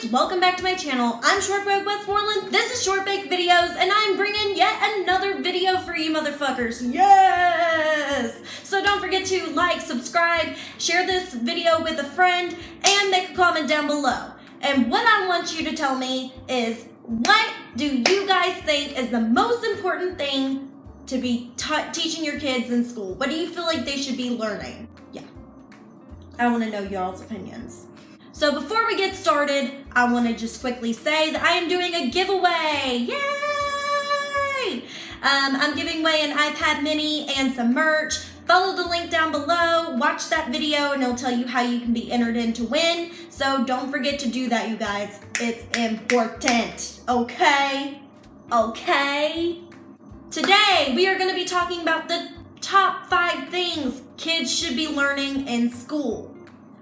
lovelies, welcome back to my channel. I'm Shortbake Westmoreland, this is Shortbake Videos, and I'm bringing yet another video for you motherfuckers. Yes! So don't forget to like, subscribe, share this video with a friend, and make a comment down below. And what I want you to tell me is, what do you guys think is the most important thing to be teaching your kids in school? What do you feel like they should be learning? Yeah, I want to know y'all's opinions. So before we get started, I want to just quickly say that I am doing a giveaway. Yay! I'm giving away an iPad mini and some merch. Follow the link down below, watch that video, and it'll tell you how you can be entered in to win. So don't forget to do that, you guys. It's important, okay? Okay? Today, we are going to be talking about the top 5 things kids should be learning in school.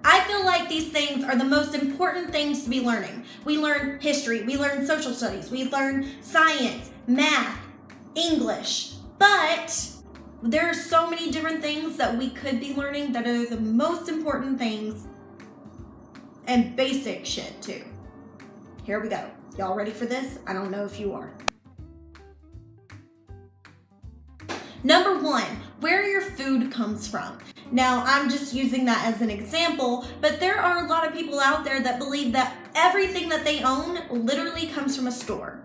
I feel like these things are the most important things to be learning. We learn history, we learn social studies, we learn science, math, English, but there are so many different things that we could be learning that are the most important things, and basic shit too. Here we go. Y'all ready for this? I don't know if you are. Number 1, where your food comes from. Now, I'm just using that as an example, but there are a lot of people out there that believe that everything that they own literally comes from a store.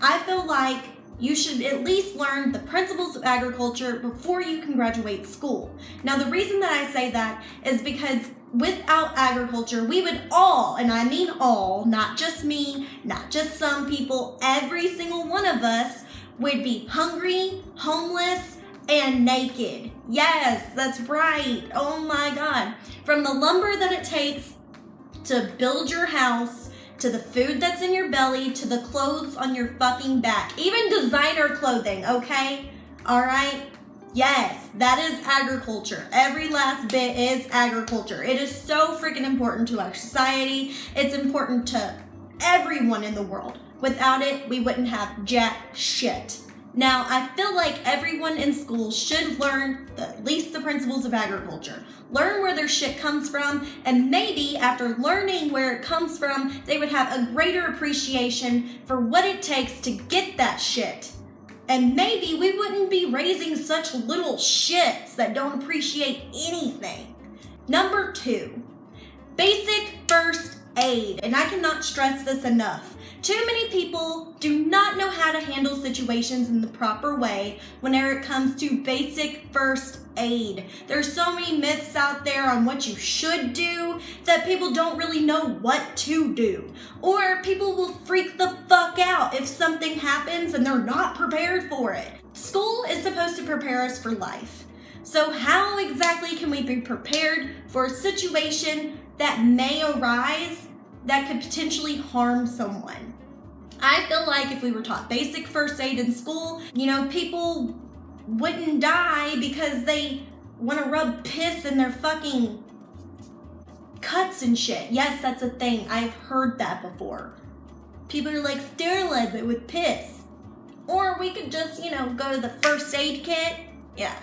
I feel like you should at least learn the principles of agriculture before you can graduate school. Now, the reason that I say that is because without agriculture, we would all, and I mean all, not just me, not just some people, every single one of us would be hungry, homeless, and naked. Yes, that's right. Oh my God. From the lumber that it takes to build your house, to the food that's in your belly, to the clothes on your fucking back. Even designer clothing, okay? All right? Yes, that is agriculture. Every last bit is agriculture. It is so freaking important to our society. It's important to everyone in the world. Without it, we wouldn't have jack shit. Now, I feel like everyone in school should learn at least the principles of agriculture. Learn where their shit comes from, and maybe after learning where it comes from, they would have a greater appreciation for what it takes to get that shit. And maybe we wouldn't be raising such little shits that don't appreciate anything. Number 2, basic first aid. And I cannot stress this enough. Too many people do not know how to handle situations in the proper way whenever it comes to basic first aid. There's so many myths out there on what you should do that people don't really know what to do. Or people will freak the fuck out if something happens and they're not prepared for it. School is supposed to prepare us for life. So how exactly can we be prepared for a situation that may arise that could potentially harm someone? I feel like if we were taught basic first aid in school, people wouldn't die because they want to rub piss in their fucking cuts and shit. Yes, that's a thing. I've heard that before. People are like, sterilize it with piss. Or we could just, go to the first aid kit. Yeah,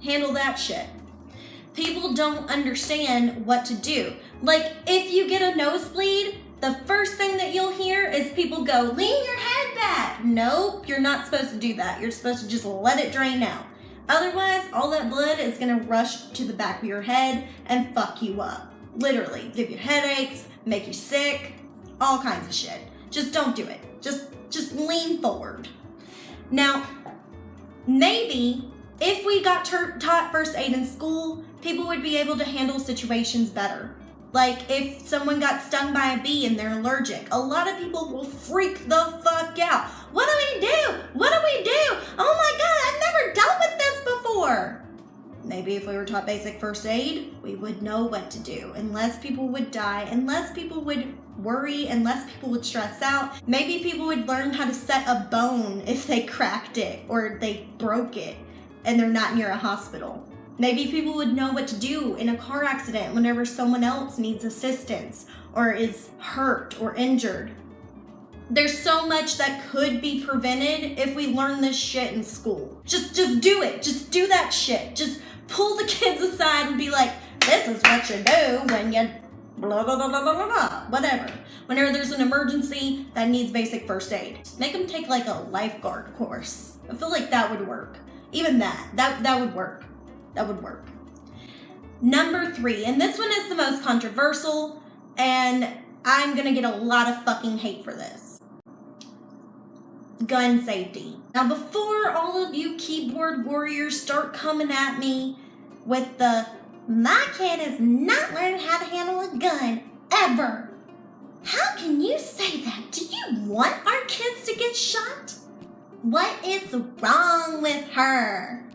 handle that shit. People don't understand what to do. Like, if you get a nosebleed, the first thing that you'll hear is people go, lean your head back. Nope, you're not supposed to do that. You're supposed to just let it drain out. Otherwise, all that blood is gonna rush to the back of your head and fuck you up. Literally, give you headaches, make you sick, all kinds of shit. Just don't do it. Just lean forward. Now, maybe if we got taught first aid in school, people would be able to handle situations better. Like if someone got stung by a bee and they're allergic, a lot of people will freak the fuck out. What do we do? What do we do? Oh my God, I've never dealt with this before. Maybe if we were taught basic first aid, we would know what to do, and less people would die, and less people would worry, and less people would stress out. Maybe people would learn how to set a bone if they cracked it or they broke it and they're not near a hospital. Maybe people would know what to do in a car accident whenever someone else needs assistance or is hurt or injured. There's so much that could be prevented if we learn this shit in school. Just do it. Just do that shit. Just pull the kids aside and be like, this is what you do when you blah, blah, blah, blah, blah, blah, blah, whatever. Whenever there's an emergency that needs basic first aid, make them take like a lifeguard course. I feel like that would work. Even that would work. That would work. Number 3, and this one is the most controversial, and I'm gonna get a lot of fucking hate for this. Gun safety. Now, before all of you keyboard warriors start coming at me with the, my kid has not learned how to handle a gun, ever. How can you say that? Do you want our kids to get shot? What is wrong with her?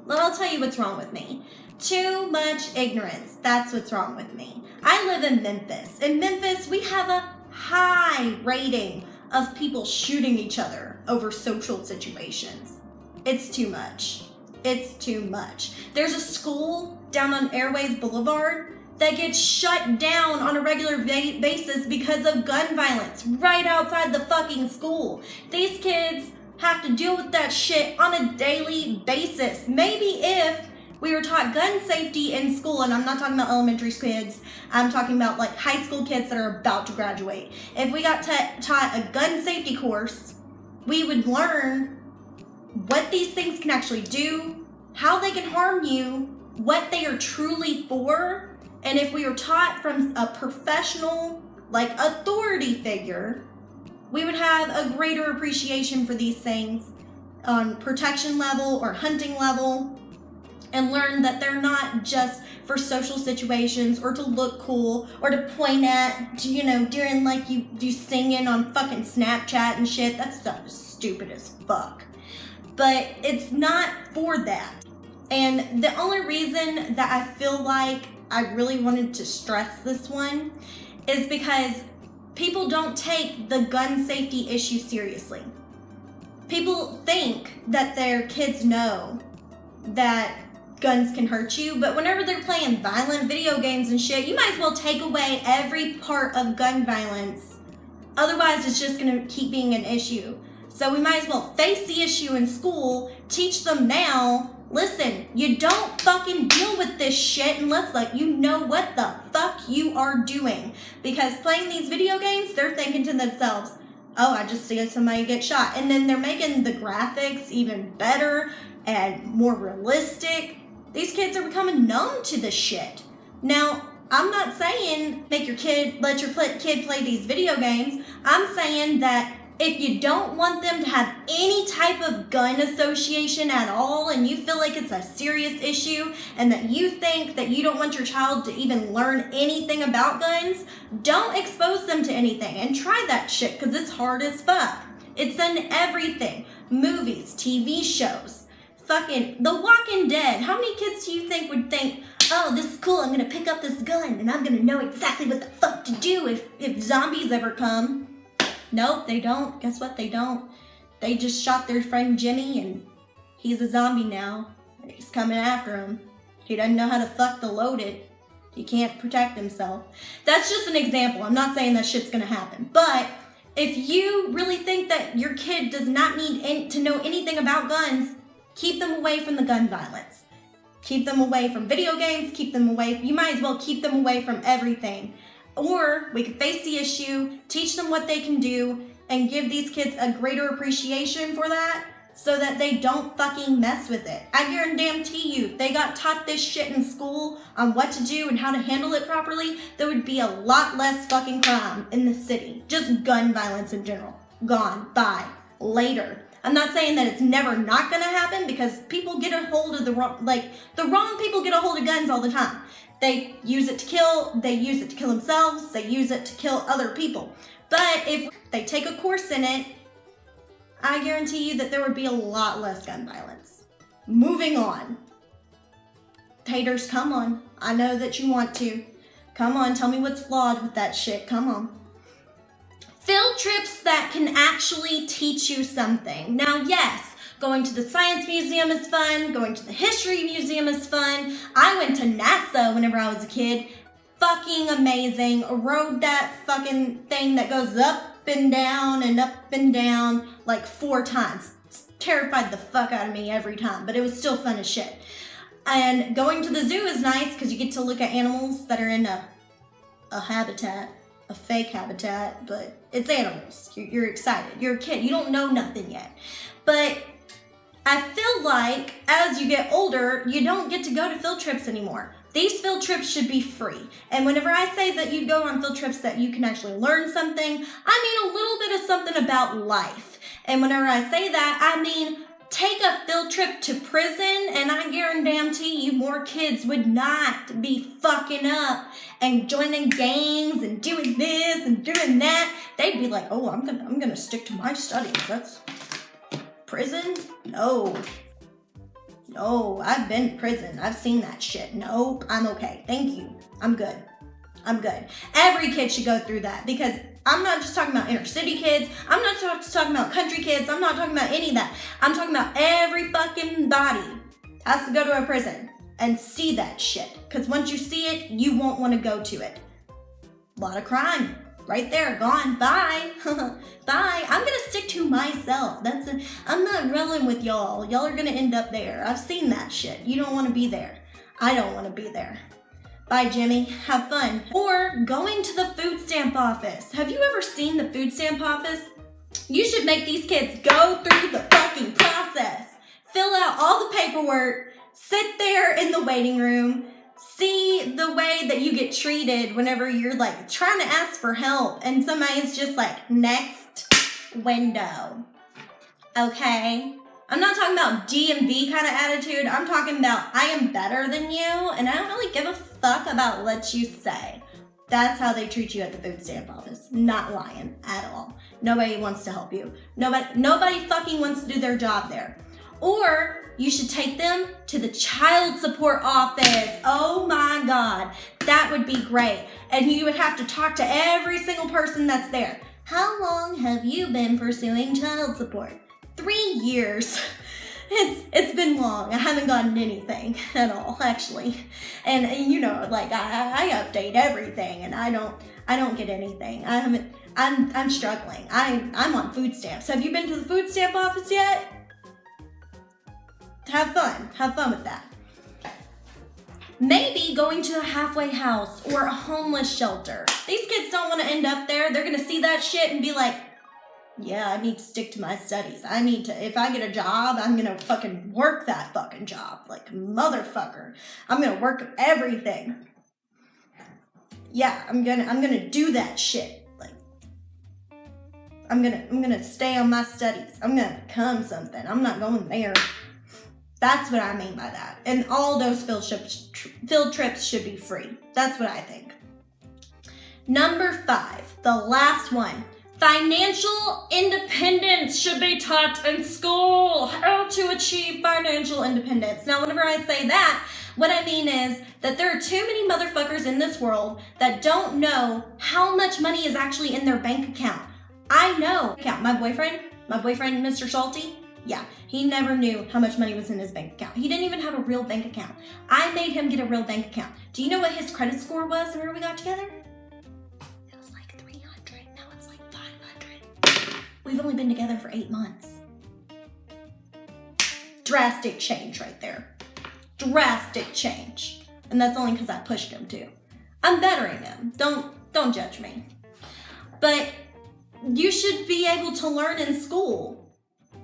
Well, I'll tell you what's wrong with me. Too much ignorance. That's what's wrong with me. I live in Memphis. In Memphis, we have a high rating of people shooting each other over social situations. It's too much. It's too much. There's a school down on Airways Boulevard that gets shut down on a regular basis because of gun violence right outside the fucking school. These kids have to deal with that shit on a daily basis. Maybe if we were taught gun safety in school, and I'm not talking about elementary kids, I'm talking about like high school kids that are about to graduate. If we got taught a gun safety course, we would learn what these things can actually do, how they can harm you, what they are truly for, and if we were taught from a professional, like authority figure, we would have a greater appreciation for these things on protection level or hunting level, and learn that they're not just for social situations or to look cool or to point at, you know, during like you do singing on fucking Snapchat and shit. That stuff is stupid as fuck. But it's not for that. And the only reason that I feel like I really wanted to stress this one is because people don't take the gun safety issue seriously. People think that their kids know that guns can hurt you, but whenever they're playing violent video games and shit, you might as well take away every part of gun violence. Otherwise, it's just gonna keep being an issue. So we might as well face the issue in school, teach them now, listen, you don't fucking deal with this shit unless like you know what the fuck you are doing. Because playing these video games, they're thinking to themselves, oh, I just see somebody get shot. And then they're making the graphics even better and more realistic. These kids are becoming numb to this shit. Now, I'm not saying let your kid play these video games. I'm saying that if you don't want them to have any type of gun association at all, and you feel like it's a serious issue, and that you think that you don't want your child to even learn anything about guns, don't expose them to anything and try that shit, because it's hard as fuck. It's in everything. Movies, TV shows. Fucking The Walking Dead. How many kids do you think would think, oh, this is cool, I'm gonna pick up this gun and I'm gonna know exactly what the fuck to do if zombies ever come? Nope, they don't. Guess what? They don't. They just shot their friend Jimmy and he's a zombie now. He's coming after him. He doesn't know how to fuck to load it. He can't protect himself. That's just an example. I'm not saying that shit's gonna happen. But if you really think that your kid does not need to know anything about guns, keep them away from the gun violence. Keep them away from video games, keep them away, you might as well keep them away from everything. Or we could face the issue, teach them what they can do, and give these kids a greater appreciation for that so that they don't fucking mess with it. I guarantee you, if they got taught this shit in school on what to do and how to handle it properly, there would be a lot less fucking crime in the city. Just gun violence in general. Gone. Bye. Later. I'm not saying that it's never not gonna happen, because people get a hold of the wrong people get a hold of guns all the time. They use it to kill, they use it to kill themselves, they use it to kill other people. But if they take a course in it, I guarantee you that there would be a lot less gun violence. Moving on. Haters, come on. I know that you want to. Come on, tell me what's flawed with that shit. Come on. Field trips that can actually teach you something. Now, yes, going to the science museum is fun. Going to the history museum is fun. I went to NASA whenever I was a kid. Fucking amazing. Rode that fucking thing that goes up and down like 4 times. It's terrified the fuck out of me every time, but it was still fun as shit. And going to the zoo is nice because you get to look at animals that are in a a habitat, a fake habitat, but it's animals. You're excited. You're a kid. You don't know nothing yet. But I feel like as you get older, you don't get to go to field trips anymore. These field trips should be free. And whenever I say that you go on field trips that you can actually learn something, I mean a little bit of something about life. And whenever I say that, I mean take a field trip to prison, and I guarantee you more kids would not be fucking up and joining gangs and doing this and doing that. They'd be like, oh, I'm gonna stick to my studies. That's prison? No, I've been to prison. I've seen that shit. Nope, I'm okay. Thank you. I'm good. Every kid should go through that, because I'm not just talking about inner city kids. I'm not just talking about country kids. I'm not talking about any of that. I'm talking about every fucking body has to go to a prison and see that shit. Because once you see it, you won't want to go to it. A lot of crime. Right there, gone. Bye. Bye. I'm gonna stick to myself. I'm not rolling with y'all. Y'all are gonna end up there. I've seen that shit. You don't want to be there. I don't want to be there. Bye, Jimmy. Have fun. Or going to the food stamp office. Have you ever seen the food stamp office? You should make these kids go through the fucking process. Fill out all the paperwork. Sit there in the waiting room. See the way that you get treated whenever you're like trying to ask for help and somebody's just like, next window. Okay? I'm not talking about DMV kind of attitude. I'm talking about I am better than you and I don't really give a fuck about what you say. That's how they treat you at the food stamp office. Not lying at all. Nobody wants to help you. Nobody fucking wants to do their job there. Or you should take them to the child support office. Oh my God, that would be great. And you would have to talk to every single person that's there. How long have you been pursuing child support? 3 years. It's been long. I haven't gotten anything at all, actually. And you know, like I update everything, and I don't get anything. I'm struggling. I'm on food stamps. Have you been to the food stamp office yet? Have fun with that. Maybe going to a halfway house or a homeless shelter. These kids don't want to end up there. They're gonna see that shit and be like, yeah, I need to stick to my studies. If I get a job, I'm gonna fucking work that fucking job. Like, motherfucker. I'm gonna work everything. Yeah, I'm gonna do that shit. Like, I'm gonna stay on my studies. I'm gonna become something. I'm not going there. That's what I mean by that. And all those field trips should be free. That's what I think. Number 5, the last one. Financial independence should be taught in school. How to achieve financial independence. Now, whenever I say that, what I mean is that there are too many motherfuckers in this world that don't know how much money is actually in their bank account. I know. My boyfriend, Mr. Salty, yeah, he never knew how much money was in his bank account. He didn't even have a real bank account. I made him get a real bank account. Do you know what his credit score was whenever we got together? It was like 300. Now it's like 500. We've only been together for 8 months. Drastic change right there. Drastic change. And that's only because I pushed him too. I'm bettering him. Don't judge me. But you should be able to learn in school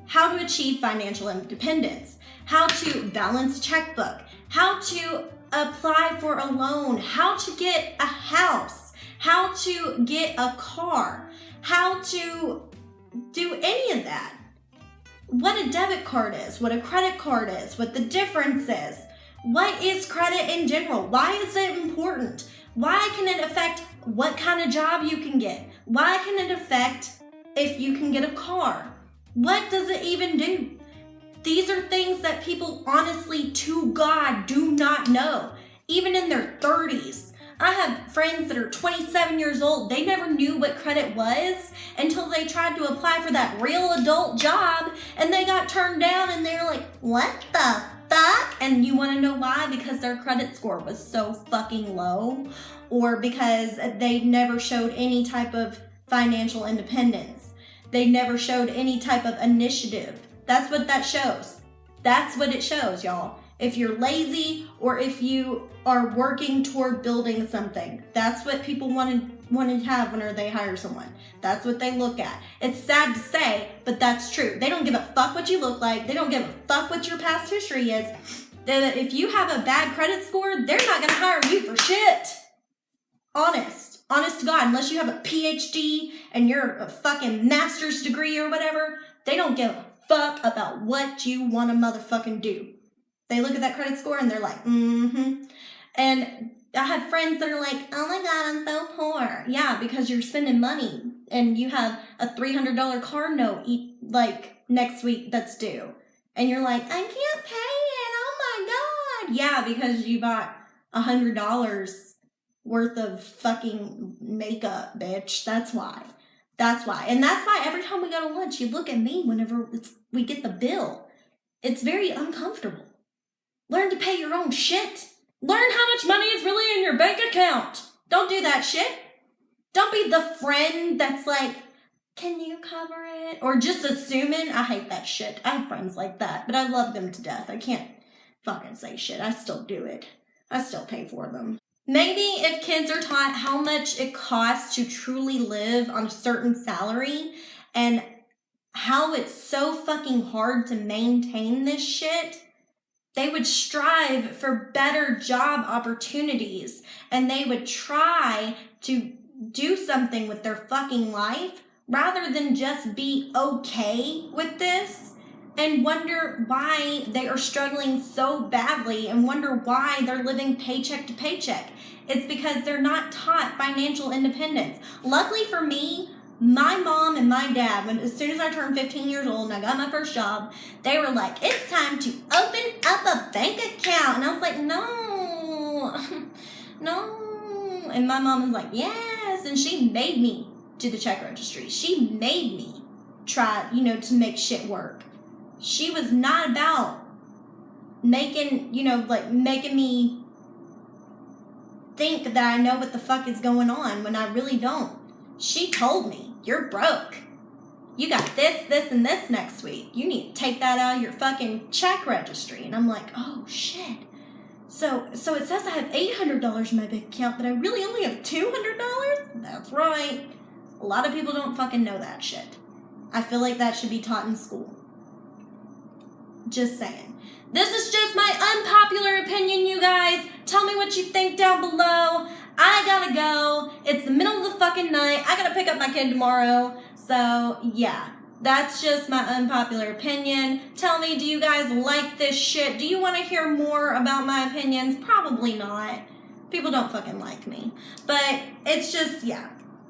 how to achieve financial independence, how to balance a checkbook, how to apply for a loan, how to get a house, how to get a car, how to do any of that. What a debit card is, what a credit card is, what the difference is. What is credit in general? Why is it important? Why can it affect what kind of job you can get? Why can it affect if you can get a car? What does it even do? These are things that people honestly, to God, do not know. Even in their 30s. I have friends that are 27 years old. They never knew what credit was until they tried to apply for that real adult job and they got turned down and they're like, what the fuck? And you want to know why? Because their credit score was so fucking low, or because they never showed any type of financial independence. They never showed any type of initiative. That's what that shows. That's what it shows, y'all. if you're lazy, or if you are working toward building something. That's what people want to have whenever they hire someone. That's what they look at. It's sad to say, but that's true. They don't give a fuck what you look like. They don't give a fuck what your past history is. If you have a bad credit score, they're not going to hire you for shit. Honest to God, unless you have a PhD and you're a fucking master's degree or whatever, they don't give a fuck about what you want to motherfucking do. They look at that credit score and they're like, mm-hmm. And I have friends that are like, oh my God, I'm so poor. Yeah, because you're spending money and you have a $300 car note like next week that's due. And you're like, I can't pay it. Oh my God. Yeah, because you bought $100 worth of fucking makeup, bitch. That's why. And that's why every time we go to lunch, you look at me whenever we get the bill. It's very uncomfortable. Learn to pay your own shit. Learn how much money is really in your bank account. Don't do that shit. Don't be the friend that's like, can you cover it? Or just assuming. I hate that shit. I have friends like that, but I love them to death. I can't fucking say shit. I still do it. I still pay for them. Maybe if kids are taught how much it costs to truly live on a certain salary and how it's so fucking hard to maintain this shit, they would strive for better job opportunities and they would try to do something with their fucking life rather than just be okay with this and wonder why they are struggling so badly and wonder why they're living paycheck to paycheck. It's because they're not taught financial independence. Luckily for me, my mom and my dad, as soon as I turned 15 years old and I got my first job, they were like, it's time to open up a bank account. And I was like, no. And my mom was like, yes. And she made me do the check registry. She made me try, to make shit work. She was not about making me think that I know what the fuck is going on when I really don't. She told me, you're broke. You got this, and this next week. You need to take that out of your fucking check registry. And I'm like, oh shit. So it says I have $800 in my bank account, but I really only have $200? That's right. A lot of people don't fucking know that shit. I feel like that should be taught in school. Just saying. This is just my unpopular opinion, you guys. Tell me what you think down below. I gotta go. It's the middle of the fucking night. I gotta pick up my kid tomorrow. So, yeah. That's just my unpopular opinion. Tell me, do you guys like this shit? Do you want to hear more about my opinions? Probably not. People don't fucking like me. But it's just, yeah.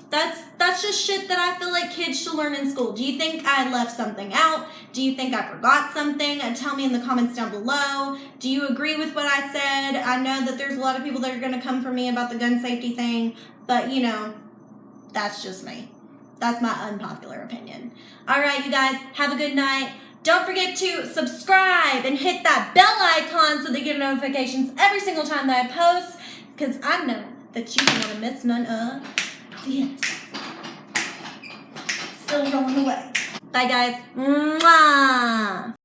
That's just shit that I feel like kids should learn in school. Do you think I left something out? Do you think I forgot something? Tell me in the comments down below. Do you agree with what I said? I know that there's a lot of people that are going to come for me about the gun safety thing, but that's just me. That's my unpopular opinion. All right, you guys, have a good night. Don't forget to subscribe and hit that bell icon so that you get notifications every single time that I post, because I know that you don't want to miss none of. Yes. Still rolling away. Bye, guys. Mwah.